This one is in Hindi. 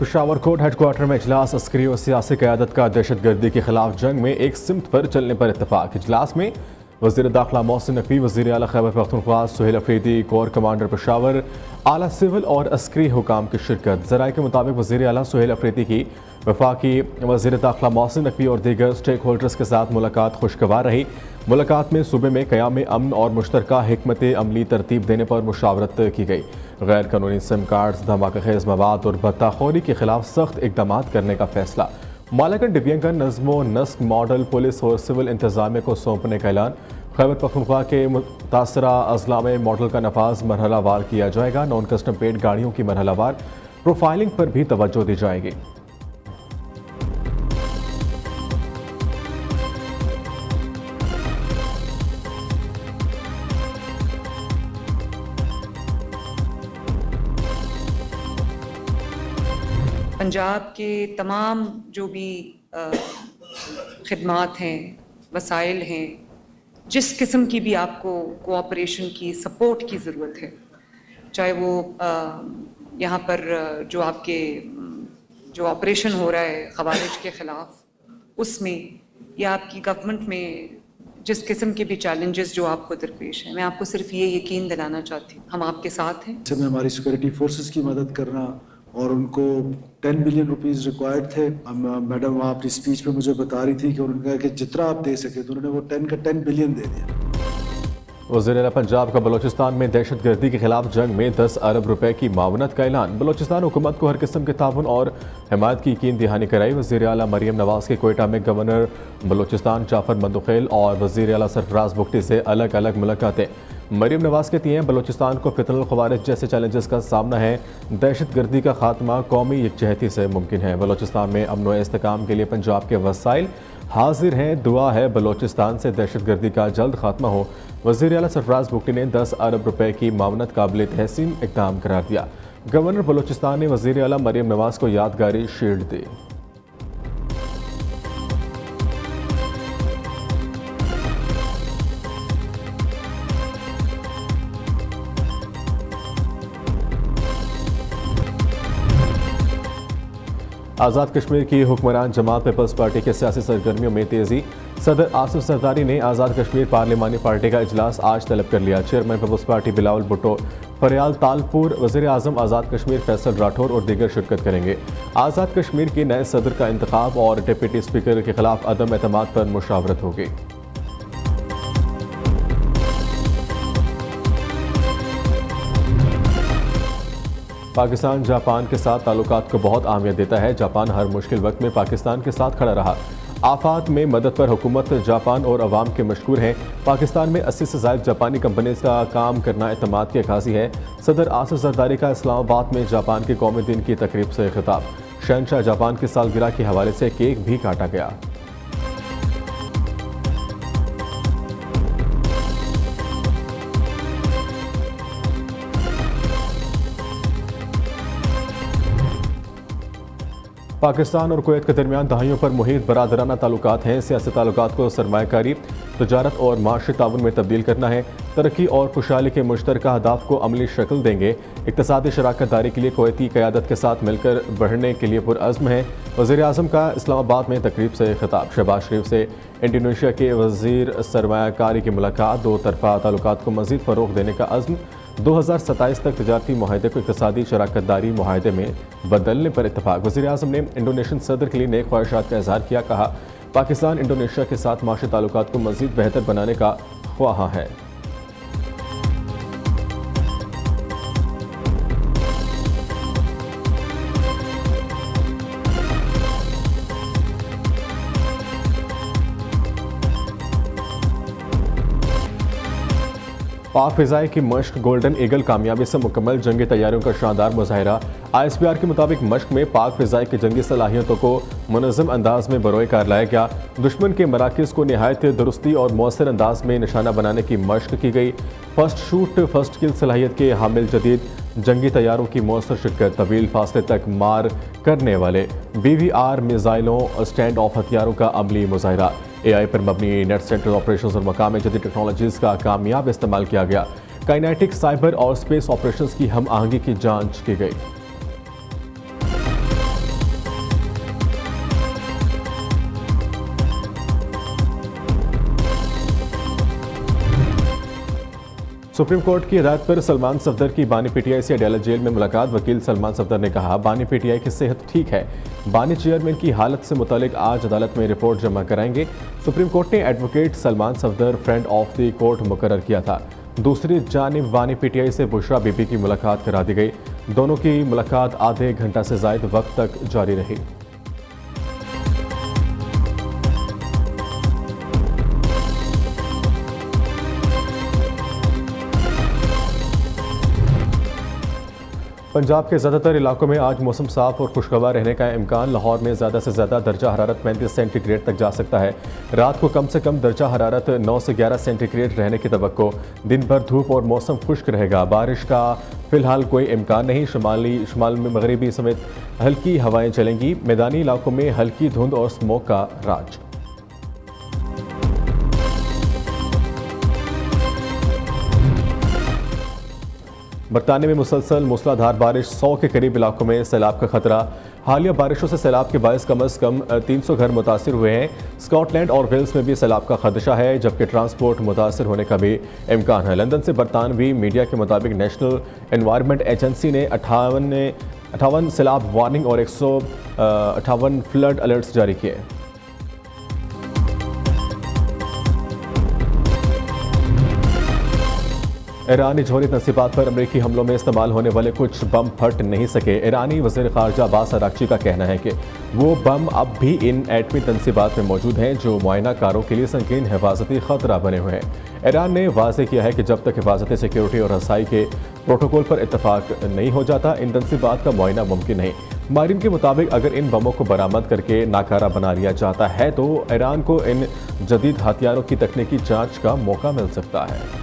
पेशावर कोर्ट हेडक्वार्टर में इजलास अस्करी और सियासी क़यादत का दहशतगर्दी के खिलाफ जंग में एक सिमत पर चलने पर इत्तफाक। इजलास में वज़ीर दाखिला मोहसिन नकवी, वज़ीर आला खैबर पख्तूनख्वा सुहेल अफरीदी, कोर कमांडर पेशावर, आला सिविल और अस्करी हुकाम की शिरकत। ज़राए के मुताबिक वज़ीर आला सुहेल अफरीदी की वफाकी वज़ीर दाखिला मोहसिन नकवी और दीगर स्टेक होल्डर्स के साथ मुलाकात खुशगवार रही। मुलाकात में सूबे में क़याम अमन और मुश्तरका हिकमत अमली तरतीब देने पर मुशावरत की गई। गैर कानूनी सिम कार्ड्स, धमाका खेज मवाद और भत्ताखोरी के खिलाफ सख्त इकदाम करने का फैसला। मालाकन डिबियंगन नज़्मो नस्क मॉडल पुलिस और सिविल इंतजामिया को सौंपने का ऐलान। खैबर पख्तूनख्वा के मुतासरा अजला में मॉडल का नफाज मरहलावार किया जाएगा। नॉन कस्टम पेड गाड़ियों की मरहलावार प्रोफाइलिंग पर भी तवज्जो दी जाएगी। पंजाब के तमाम जो भी खिदमात हैं, वसाइल हैं, जिस किस्म की भी आपको कोऑपरेशन की, सपोर्ट की ज़रूरत है, चाहे वो यहाँ पर जो आपके जो ऑपरेशन हो रहा है ख़वारिज के ख़िलाफ़, उसमें या आपकी गवर्नमेंट में जिस किस्म के भी चैलेंजेस जो आपको दरपेश हैं, मैं आपको सिर्फ ये यकीन दिलाना चाहती हूँ, हम आपके साथ हैं। इसमें हमारी सिक्योरिटी फोर्सेस की मदद करना और उनको 10 बिलियन रुपीस रिक्वायर्ड थे। मैडम वहाँ अपनी स्पीच में मुझे बता रही थी कि उन्होंने कहा कि जितना आप दे सके, तो उन्होंने वो 10 का 10 बिलियन दे दिया। वज़ीर आला पंजाब का बलोचिस्तान में दहशतगर्दी के खिलाफ जंग में 10 अरब रुपए की मावनत का ऐलान। बलोचिस्तान हुकूमत को हर किस्म के ताउन और हिमायत की यकीन दहानी कराई। वज़ीर आला मरियम नवाज के कोयटा में गवर्नर बलोचिस्तान जाफर मंदुखेल और वज़ीर आला सरफराज बुगटी से अलग अलग मुलाकातें। मरियम नवाज कहती हैं बलोचिस्तान को फितनल ख़वारिज जैसे चैलेंजेस का सामना है। दहशतगर्दी का खात्मा कौमी यकजहती से मुमकिन है। बलोचिस्तान में अमन व इस्तेकाम के लिए पंजाब के वसाइल हाजिर हैं। दुआ है बलोचिस्तान से दहशतगर्दी का जल्द खात्मा हो। वज़ीर आला सरफराज बुगटी ने 10 अरब रुपए की मावनत काबिल तहसीन इक़दाम करार दिया। गवर्नर बलोचिस्तान ने वज़ीर आला मरियम नवाज को यादगारी शील्ड दी। आज़ाद कश्मीर की हुक्मरान जमात पीपल्स पार्टी के सियासी सरगर्मियों में तेज़ी। सदर आसिफ जरदारी ने आज़ाद कश्मीर पार्लिमानी पार्टी का इजलास आज तलब कर लिया। Chairman people's party Bilawal Bhutto, Faryal Talpur, वज़ीर आज़म आज़ाद कश्मीर फैसल राठौर और दीगर शिरकत करेंगे। आज़ाद कश्मीर के नए सदर का इंतखाब और डिप्टी स्पीकर के खिलाफ अदम एतमाद पर मुशावरत होगी। पाकिस्तान जापान के साथ ताल्लुकात को बहुत अहमियत देता है। जापान हर मुश्किल वक्त में पाकिस्तान के साथ खड़ा रहा। आफात में मदद पर हुकूमत, जापान और अवाम के मशकूर हैं। पाकिस्तान में 80 से ज़ायद जापानी कंपनीज का काम करना एतमाद की अक्कासी है। सदर आसिफ जरदारी का इस्लामाबाद में जापान के कौमी दिन की तकरीब से खिताब। शहंशाह जापान की सालगिरह के हवाले से केक भी काटा गया। पाकिस्तान और कुवैत के दरमियान दहाइयों पर मुहित बरादराना ताल्लुकात हैं। सियासी ताल्लुकात को सरमायाकारी, तजारत और माशी ताउन में तब्दील करना है। तरक्की और खुशहाली के मुश्तरका अहदाफ को अमली शक्ल देंगे। इक़्तिसादी शराकत दारी के लिए कुवैती क़यादत के साथ मिलकर बढ़ने के लिए पुरअज़्म है। वज़ीर आज़म का इस्लामाबाद में तकरीब से खिताब। शहबाज शरीफ से इंडोनेशिया के वज़ीर सरमायाकारी की मुलाकात। दो तरफ़ा ताल्लुकात को मज़ीद फ़रोग़ देने का अज़्म। 2027 तक तजारती मुआहदे को इक़्तिसादी शराकत दारी मुआहदे में बदलने पर इत्तफ़ाक़। वज़ीर आज़म ने इंडोनेशियन सदर के लिए नेक ख्वाहिशात का इज़हार किया। कहा पाकिस्तान इंडोनेशिया के साथ माशी ताल्लुकात को मज़ीद बेहतर बनाने का ख्वाहा है। पाक फ़िज़ाई की मश्क गोल्डन ईगल कामयाबी से मुकम्मल। जंगी तैयारियों का शानदार मुज़ाहिरा। ISPR के मुताबिक मश्क में पाक फ़िज़ाई की जंगी सलाहियतों को मुनज़्ज़म अंदाज में बरोए कार लाया गया। दुश्मन के मराकिज़ को निहायत दुरुस्ती और मौसर अंदाज में निशाना बनाने की मश्क की गई। फर्स्ट शूट फर्स्ट किल सलाहियत के हामिल जदीद जंगी तैयारों की मौसर शिरकत। तवील फासले तक मार करने वाले BVR मिज़ाइलों, स्टैंड ऑफ हथियारों का अमली मुज़ाहिरा। AI पर मबनी नेट सेंट्रल ऑपरेशंस और मकामी जदीद टेक्नोलॉजीज़ का कामयाब इस्तेमाल किया गया। काइनेटिक, साइबर और स्पेस ऑपरेशंस की हम आहंगी की जांच की गई। सुप्रीम कोर्ट की हिदायत पर सलमान सफदर की बानी पीटीआई से अडयाला जेल में मुलाकात। वकील सलमान सफदर ने कहा, बानी पीटीआई की सेहत ठीक है। बानी चेयरमैन की हालत से मुतालिक आज अदालत में रिपोर्ट जमा कराएंगे। सुप्रीम कोर्ट ने advocate Salman Safdar friend of the court मुकर्रर किया था। दूसरी जानिब बानी पीटीआई से बुशरा बीबी की मुलाकात करा दी गई। दोनों की मुलाकात आधे घंटा से ज़ायद वक्त तक जारी रही। पंजाब के ज़्यादातर इलाकों में आज मौसम साफ और खुशगवार रहने का इम्कान। लाहौर में ज़्यादा से ज़्यादा दर्जा हरारत 35 सेंटीग्रेड तक जा सकता है। रात को कम से कम दर्जा हरारत 9 से 11 सेंटीग्रेड रहने की तवक्को। दिन भर धूप और मौसम खुश्क रहेगा। बारिश का फिलहाल कोई इम्कान नहीं। शुमाल में मगरिबी समेत हल्की हवाएं चलेंगी। मैदानी इलाकों में हल्की धुंध और स्मोक का राज। बरतानिया में मुसलसल मूसलाधार बारिश, 100 के करीब इलाकों में सैलाब का खतरा। हालिया बारिशों से सैलाब के बायस कम से कम 300 घर मुतासिर हुए हैं। स्कॉटलैंड और वेल्स में भी सैलाब का खदशा है, जबकि ट्रांसपोर्ट मुतासिर होने का भी इम्कान है। लंदन से बरतानवी मीडिया के मुताबिक नेशनल एनवायरनमेंट एजेंसी ने 58 सैलाब वार्निंग और 158 फ्लड अलर्ट्स जारी किए। ईरानी जौहरी तंसीबात पर अमरीकी हमलों में इस्तेमाल होने वाले कुछ बम फट नहीं सके। ईरानी वज़ीर ख़ारजा अब्बास अरागची का कहना है कि वो बम अब भी इन एटमी तंसीबात में मौजूद हैं, जो मुआयना कारों के लिए संगीन हिफाजती ख़तरा बने हुए हैं। ईरान ने वाज़ेह किया है कि जब तक हिफाजती सिक्योरिटी और रसाई के प्रोटोकॉल पर इत्तफाक नहीं हो जाता, इन तंसीबात का मुआयना मुमकिन नहीं। माहिरीन के मुताबिक अगर इन बमों को बरामद करके नाकारा बना लिया जाता है तो ईरान को इन जदीद हथियारों की तकनीकी जाँच का मौका मिल सकता है।